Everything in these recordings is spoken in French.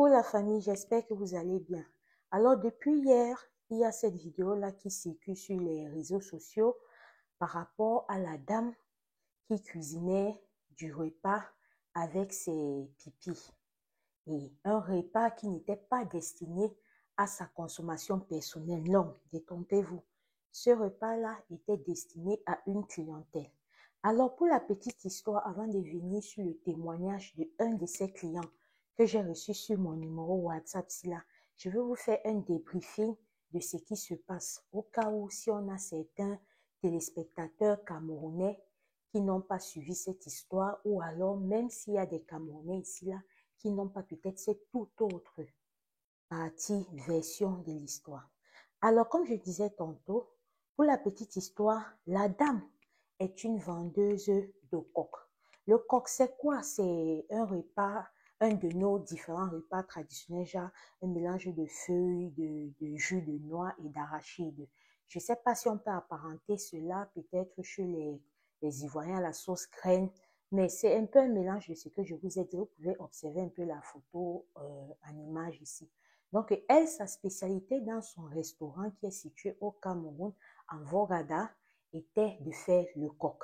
Coucou la famille, j'espère que vous allez bien. Alors depuis hier, il y a cette vidéo-là qui circule sur les réseaux sociaux par rapport à la dame qui cuisinait du repas avec ses pipis. Et un repas qui n'était pas destiné à sa consommation personnelle. Non, détrompez-vous. Ce repas-là était destiné à une clientèle. Alors pour la petite histoire, avant de venir sur le témoignage de un de ses clients que j'ai reçu sur mon numéro WhatsApp, je vais vous faire un débriefing de ce qui se passe au cas où si on a certains téléspectateurs camerounais qui n'ont pas suivi cette histoire ou alors même s'il y a des Camerounais ici là qui n'ont pas peut-être cette toute autre partie, version de l'histoire. Alors comme je disais tantôt, pour la petite histoire, la dame est une vendeuse de coq. Le coq, c'est quoi? C'est un repas, un de nos différents repas traditionnels, genre un mélange de feuilles, de jus de noix et d'arachide. Je ne sais pas si on peut apparenter cela peut-être chez les Ivoiriens à la sauce crème, mais c'est un peu un mélange de ce que je vous ai dit. Vous pouvez observer un peu la photo en image ici. Donc, elle, sa spécialité dans son restaurant qui est situé au Cameroun, en Vorada, était de faire le coq.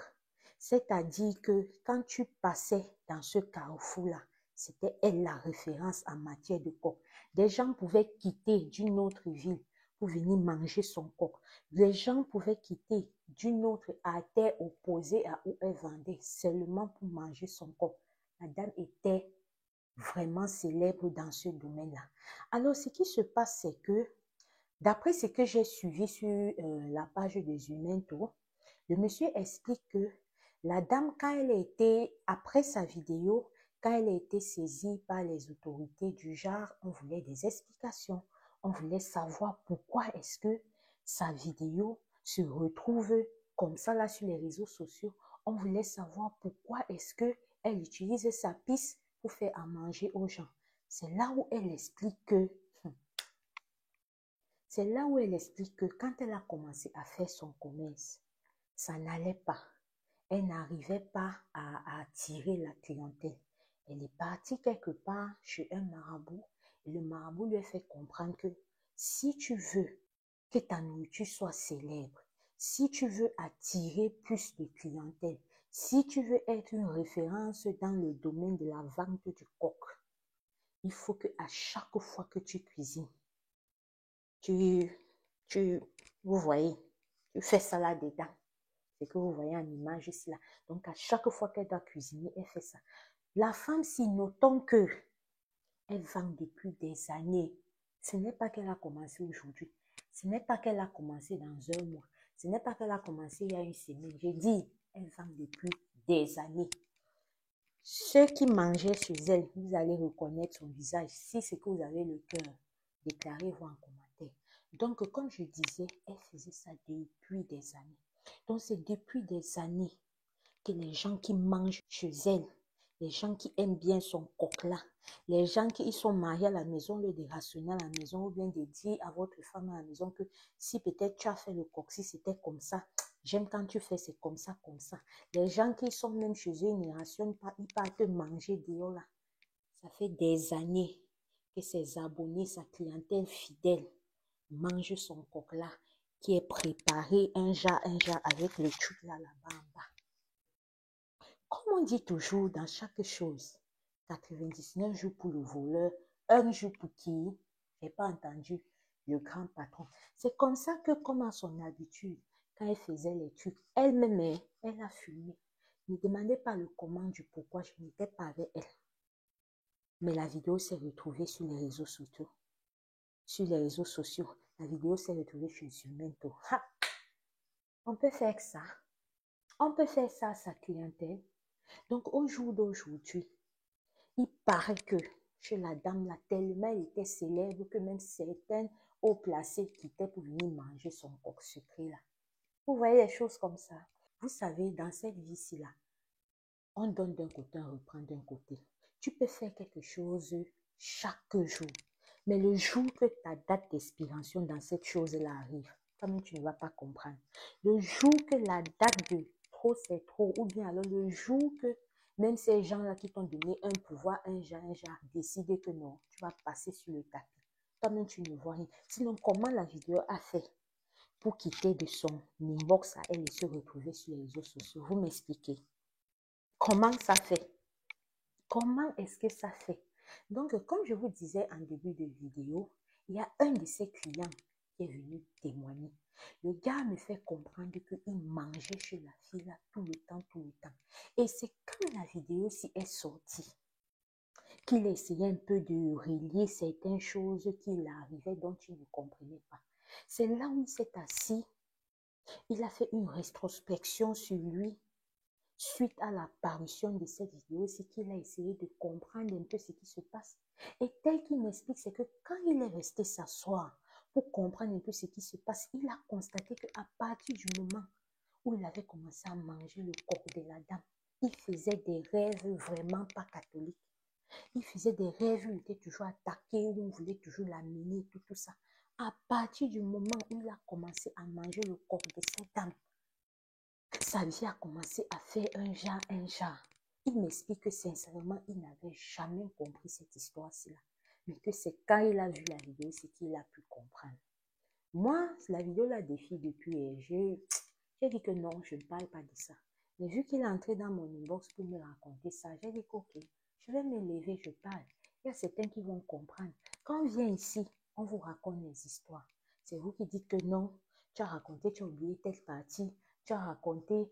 C'est-à-dire que quand tu passais dans ce carrefour-là, c'était elle la référence en matière de coq. Des gens pouvaient quitter d'une autre ville pour venir manger son coq. Les gens pouvaient quitter d'une autre terre opposée à où elle vendait seulement pour manger son coq. La dame était vraiment célèbre dans ce domaine-là. Alors, ce qui se passe, c'est que, d'après ce que j'ai suivi sur la page des Humains, le monsieur explique que la dame, quand elle a été, après sa vidéo, quand elle a été saisie par les autorités du genre, on voulait des explications. On voulait savoir pourquoi est-ce que sa vidéo se retrouve comme ça là sur les réseaux sociaux. On voulait savoir pourquoi est-ce que elle utilise sa piste pour faire à manger aux gens. C'est là où elle explique que quand elle a commencé à faire son commerce, ça n'allait pas. Elle n'arrivait pas à attirer la clientèle. Elle est partie quelque part chez un marabout et le marabout lui a fait comprendre que si tu veux que ta nourriture soit célèbre, si tu veux attirer plus de clientèle, si tu veux être une référence dans le domaine de la vente du coq, il faut que à chaque fois que tu cuisines, vous voyez, tu fais ça là-dedans. C'est que vous voyez en image ici là. Donc, à chaque fois qu'elle doit cuisiner, elle fait ça. La femme, si notons que elle vend depuis des années, ce n'est pas qu'elle a commencé aujourd'hui. Ce n'est pas qu'elle a commencé dans un mois. Ce n'est pas qu'elle a commencé il y a une semaine. J'ai dit, elle vend depuis des années. Ceux qui mangeaient chez elle, vous allez reconnaître son visage. Si c'est que vous avez le cœur, déclarez-vous en commentaire. Donc, comme je disais, elle faisait ça depuis des années. Donc, c'est depuis des années que les gens qui mangent chez elle, les gens qui aiment bien son coq-là, les gens qui sont mariés à la maison, le dérationner à la maison, ou bien de dire à votre femme à la maison que si peut-être tu as fait le coq, si c'était comme ça, j'aime quand tu fais, c'est comme ça, comme ça. Les gens qui sont même chez eux, ils ne rationnent pas, ils partent manger dehors là. Ça fait des années que ses abonnés, sa clientèle fidèle, mangent son coq-là, qui est préparé un jar avec le truc là, là-bas en bas. Comme on dit toujours dans chaque chose, 99 jours pour le voleur, un jour pour qui? J'ai pas entendu le grand patron. C'est comme ça que, comme à son habitude, quand elle faisait les trucs, elle-même, elle a filmé. Ne demandez pas le comment du pourquoi, je n'étais pas avec elle. Mais la vidéo s'est retrouvée sur les réseaux sociaux. Sur les réseaux sociaux, la vidéo s'est retrouvée chez Zumento. Ha! On peut faire ça. On peut faire ça à sa clientèle. Donc, au jour d'aujourd'hui, il paraît que chez la dame, là, tellement elle était célèbre que même certaines haut placées quittaient pour venir manger son coq sucré là. Vous voyez les choses comme ça. Vous savez, dans cette vie-ci là, on donne d'un côté, on reprend d'un côté. Tu peux faire quelque chose chaque jour. Mais le jour que ta date d'expiration dans cette chose-là arrive, toi-même tu ne vas pas comprendre. Le jour que la date de trop c'est trop, ou bien alors le jour que Même ces gens-là qui t'ont donné un pouvoir, un genre, décident que non, tu vas passer sur le tapis. Toi-même, tu ne vois rien. Sinon, comment la vidéo a fait pour quitter de son inbox à elle et se retrouver sur les réseaux sociaux? Vous m'expliquez. Comment ça fait? Comment est-ce que ça fait? Donc, comme je vous disais en début de vidéo, il y a un de ses clients qui est venu témoigner. Le gars me fait comprendre qu'il mangeait chez la fille là tout le temps, tout le temps. Et c'est quand la vidéo ci est sortie qu'il essayait un peu de relier certaines choses qu'il arrivait dont il ne comprenait pas. C'est là où il s'est assis, il a fait une rétrospection sur lui suite à l'apparition de cette vidéo, c'est qu'il a essayé de comprendre un peu ce qui se passe. Et tel qu'il m'explique, c'est que quand il est resté s'asseoir pour comprendre un peu ce qui se passe, il a constaté qu'à partir du moment où il avait commencé à manger le corps de la dame, il faisait des rêves vraiment pas catholiques. Il faisait des rêves où il était toujours attaqué, où on voulait toujours l'amener, tout ça. À partir du moment où il a commencé à manger le corps de cette dame, sa vie a commencé à faire un genre. Il m'explique que sincèrement, il n'avait jamais compris cette histoire-ci là. Mais que c'est quand il a vu la vidéo, c'est qu'il a pu comprendre. Moi, la vidéo l'a défié depuis et j'ai dit que non, je ne parle pas de ça. Mais vu qu'il est entré dans mon inbox pour me raconter ça, j'ai dit ok, je vais me lever, je parle. Il y a certains qui vont comprendre. Quand on vient ici, on vous raconte les histoires. C'est vous qui dites que non, tu as raconté, tu as oublié telle partie, tu as raconté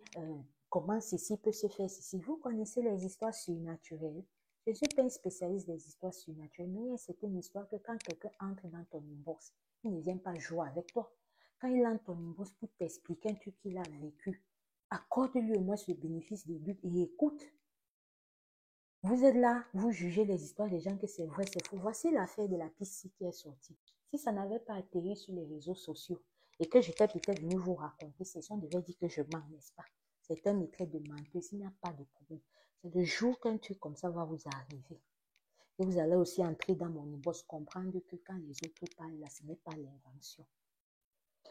comment ceci peut se faire, ceci. Vous connaissez les histoires surnaturelles. Je ne suis pas un spécialiste des histoires surnaturelles, mais c'est une histoire que quand quelqu'un entre dans ton inbox, il ne vient pas jouer avec toi. Quand il entre ton inbox pour t'expliquer un truc qu'il a vécu, accorde-lui au moins ce bénéfice de doute et écoute. Vous êtes là, vous jugez les histoires des gens que c'est vrai, c'est faux. Voici l'affaire de la piste qui est sortie. Si ça n'avait pas atterri sur les réseaux sociaux et que j'étais peut-être venu vous raconter, c'est on devait dire que je mens, n'est-ce pas? C'est un trait de menteuse, il n'y a pas de problème. C'est le jour qu'un truc comme ça va vous arriver. Et vous allez aussi entrer dans mon inbox, comprendre que quand les autres parlent, là, ce n'est pas l'invention.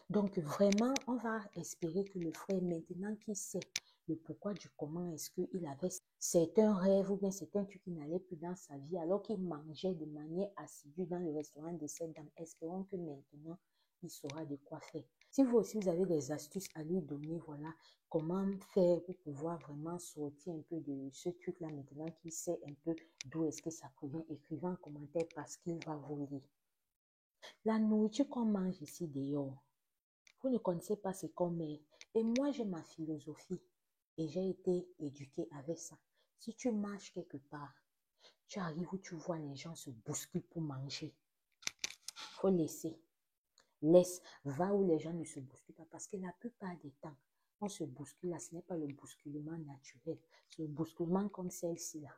Donc vraiment, on va espérer que le frère, maintenant qu'il sait le pourquoi du comment est-ce qu'il avait certains rêves ou bien certains trucs qui n'allaient plus dans sa vie alors qu'il mangeait de manière assidue dans le restaurant de cette dame, espérons que maintenant, il saura de quoi faire. Si vous aussi, vous avez des astuces à lui donner, voilà, comment faire pour pouvoir vraiment sortir un peu de ce truc-là maintenant qu'il sait un peu d'où est-ce que ça provient, écrivez en commentaire parce qu'il va vous lire. La nourriture qu'on mange ici dehors, vous ne connaissez pas ce qu'on met. Et moi, j'ai ma philosophie et j'ai été éduquée avec ça. Si tu marches quelque part, tu arrives où tu vois les gens se bousculer pour manger. Il faut laisser. Laisse, va où les gens ne se bousculent pas. Parce que la plupart des temps, on se bouscule là, ce n'est pas le bousculement naturel. C'est le bousculement comme celle-ci là,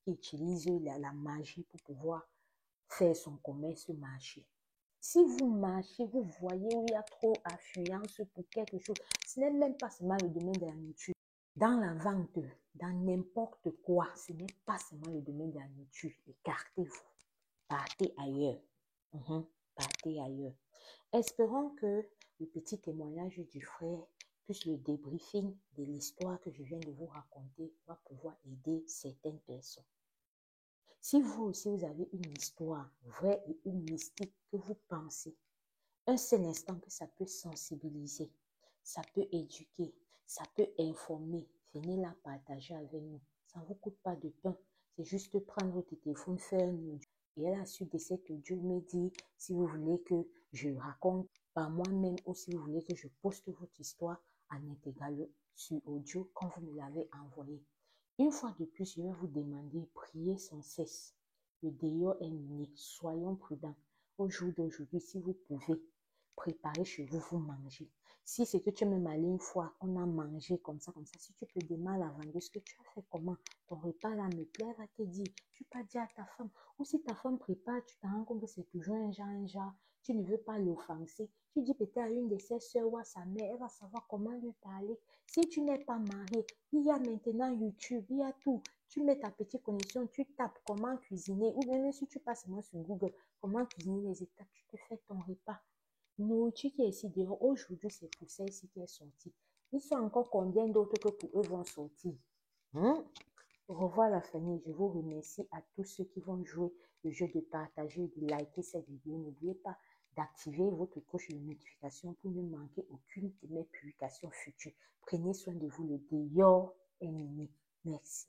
qui utilise la magie pour pouvoir faire son commerce marché. Si vous marchez, vous voyez où il y a trop d'affluence pour quelque chose, ce n'est même pas seulement le domaine de la nourriture. Dans la vente, dans n'importe quoi, ce n'est pas seulement le domaine de la nourriture. Écartez-vous. Partez ailleurs. Partez ailleurs. Espérons que le petit témoignage du frère, plus le débriefing de l'histoire que je viens de vous raconter, va pouvoir aider certaines personnes. Si vous aussi, vous avez une histoire vraie ou mystique que vous pensez, un seul instant que ça peut sensibiliser, ça peut éduquer, ça peut informer, venez la partager avec nous. Ça ne vous coûte pas de pain. C'est juste prendre votre téléphone, faire un audio. Et à la suite de cet audio, me dire si vous voulez que je raconte par moi-même ou si vous voulez que je poste votre histoire en intégral sur audio quand vous me l'avez envoyé. Une fois de plus, je vais vous demander, priez sans cesse. Le dehors est miné. Soyons prudents. Au jour d'aujourd'hui, si vous pouvez, préparez chez vous, vous mangez. Si c'est que tu es même allé une fois, on a mangé comme ça. Si tu peux démarrer la vendeuse, que tu as fait comment? Ton repas là me plaît, va te dire. Tu peux dire à ta femme. Ou si ta femme prépare, tu te rends compte que c'est toujours un genre. Tu ne veux pas l'offenser. Tu dis peut-être à une de ses soeurs ou à sa mère, elle va savoir comment lui parler. Si tu n'es pas marié, il y a maintenant YouTube, il y a tout. Tu mets ta petite connexion, tu tapes comment cuisiner, ou même si tu passes seulement sur Google, comment cuisiner les étapes, tu te fais ton repas. Nourriture qui est ici dehors, aujourd'hui c'est pour celle-ci qui est sortie. Ils sont encore combien d'autres que pour eux vont sortir? Au revoir la famille, je vous remercie à tous ceux qui vont jouer le jeu de partager et de liker cette vidéo. N'oubliez pas d'activer votre cloche de notification pour ne manquer aucune de mes publications futures. Prenez soin de vous, le Dior est Mimi. Merci.